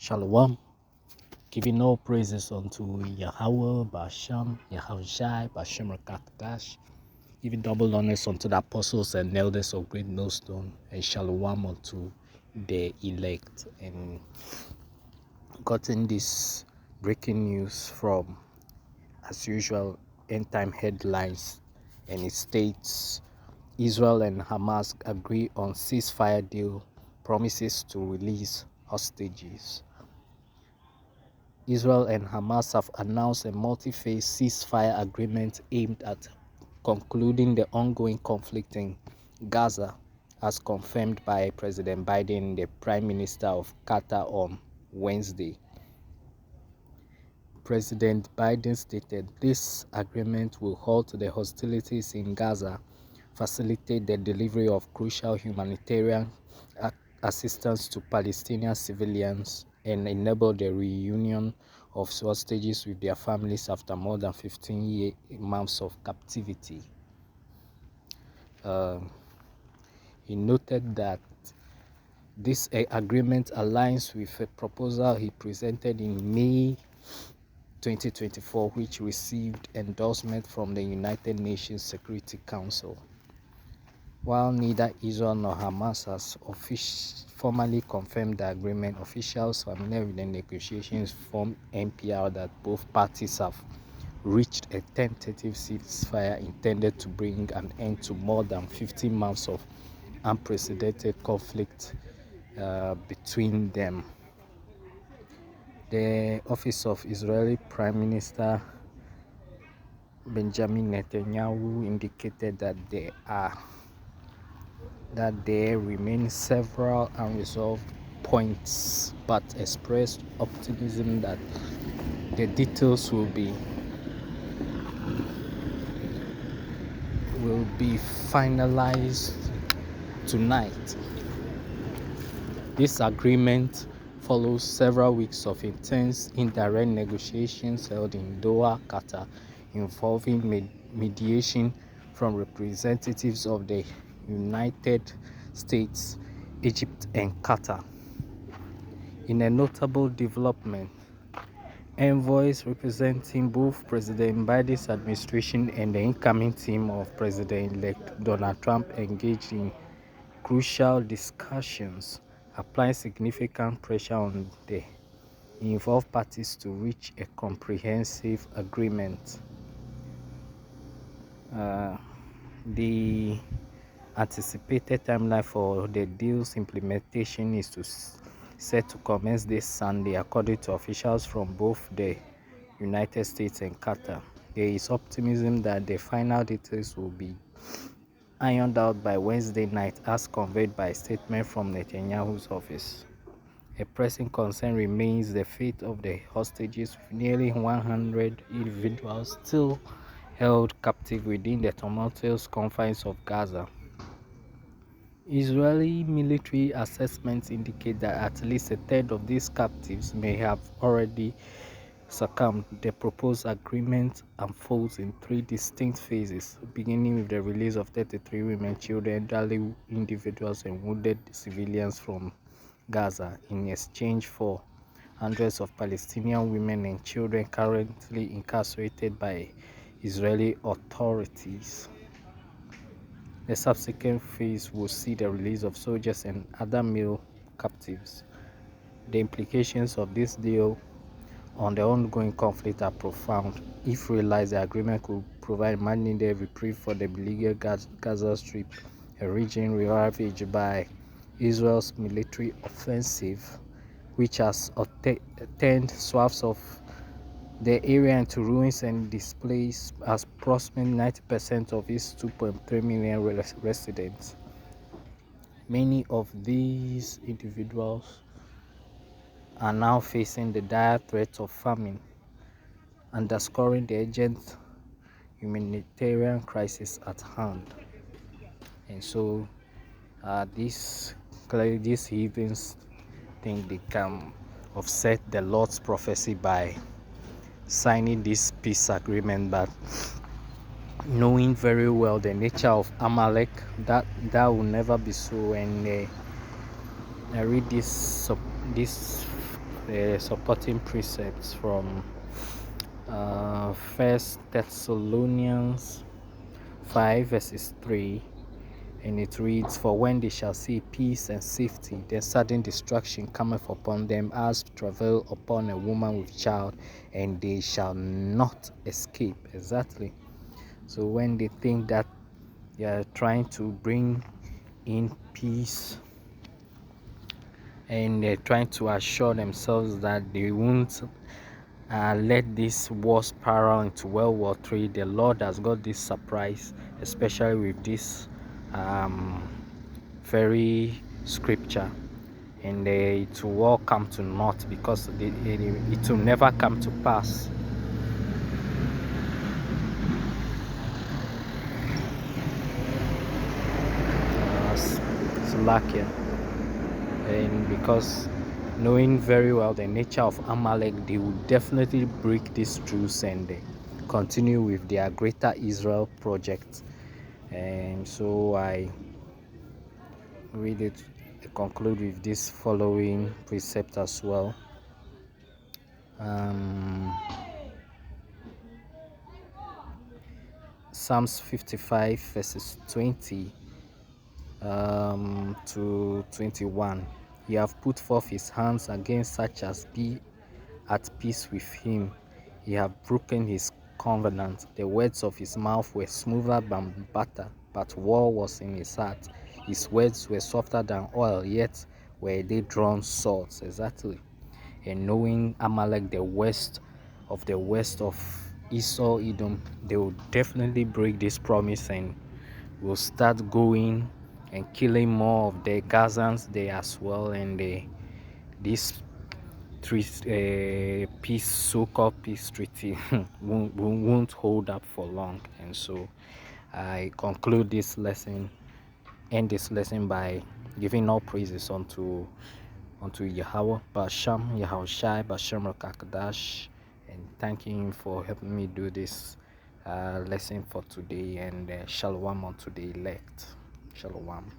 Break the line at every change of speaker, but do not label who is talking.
Shalom, giving all praises unto Yahweh, Basham, Yahushai, Bashem Rakatash, giving double honors unto the apostles and elders of Great Millstone, and Shalom unto the elect. And gotten this breaking news from, as usual, end time headlines, and it states Israel and Hamas agree on ceasefire deal, promises to release hostages. Israel and Hamas have announced a multi-phase ceasefire agreement aimed at concluding the ongoing conflict in Gaza, as confirmed by President Biden, the Prime Minister of Qatar, on Wednesday. President Biden stated this agreement will halt the hostilities in Gaza, facilitate the delivery of crucial humanitarian assistance to Palestinian civilians, and enable the reunion of hostages with their families after more than 15 months of captivity. He noted that this agreement aligns with a proposal he presented in May 2024, which received endorsement from the United Nations Security Council. While neither Israel nor Hamas has formally confirmed the agreement, officials familiar with the negotiations informed NPR that both parties have reached a tentative ceasefire intended to bring an end to more than 15 months of unprecedented conflict between them. The office of Israeli Prime Minister Benjamin Netanyahu indicated that there remain several unresolved points, but expressed optimism that the details will be finalized tonight. This agreement follows several weeks of intense indirect negotiations held in Doha, Qatar, involving mediation from representatives of the United States, Egypt, and Qatar. In a notable development, envoys representing both President Biden's administration and the incoming team of President-elect Donald Trump engaged in crucial discussions, applying significant pressure on the involved parties to reach a comprehensive agreement. The anticipated timeline for the deal's implementation is set to commence this Sunday, according to officials from both the United States and Qatar. There is optimism that the final details will be ironed out by Wednesday night, as conveyed by a statement from Netanyahu's office. A pressing concern remains the fate of the hostages, with nearly 100 individuals still held captive within the tumultuous confines of Gaza. Israeli military assessments indicate that at least a third of these captives may have already succumbed. The proposed agreement unfolds in three distinct phases, beginning with the release of 33 women, children, elderly individuals, and wounded civilians from Gaza in exchange for hundreds of Palestinian women and children currently incarcerated by Israeli authorities. The subsequent phase will see the release of soldiers and other male captives. The implications of this deal on the ongoing conflict are profound. If realized, the agreement could provide much-needed reprieve for the beleaguered Gaza Strip, a region ravaged by Israel's military offensive, which has turned swaths of the area into ruins and displaced approximately 90% of its 2.3 million residents. Many of these individuals are now facing the dire threat of famine, underscoring the urgent humanitarian crisis at hand. And so these heathens think they can offset the Lord's prophecy by signing this peace agreement, but knowing very well the nature of Amalek, that will never be so. And I read this the supporting precepts from First Thessalonians 5 verses 3, and it reads, "For when they shall see peace and safety, then sudden destruction cometh upon them as travail upon a woman with child, and they shall not escape." Exactly. So when they think that they are trying to bring in peace, and they're trying to assure themselves that they won't let this war spiral into World War III, the Lord has got this surprise, especially with this very scripture, and it will all come to naught because it will never come to pass. Slovakia. And because knowing very well the nature of Amalek, they will definitely break this truce and continue with their Greater Israel project. And so I read it, conclude with this following precept as well. Psalms 55 verses 20 to 21. He have put forth his hands against such as be at peace with him. He have broken his covenant. The words of his mouth were smoother than butter, but war was in his heart. His words were softer than oil, yet were they drawn swords. Exactly. And knowing Amalek, the west of Esau, Edom, they will definitely break this promise and will start going and killing more of the Gazans there as well. And this peace, so-called peace treaty, won't hold up for long. And so I conclude this lesson, end this lesson by giving all praises unto Yahweh Basham Yahushai Basham Rakakadash, and thanking him for helping me do this lesson for today. And shalom unto the elect. Shalom.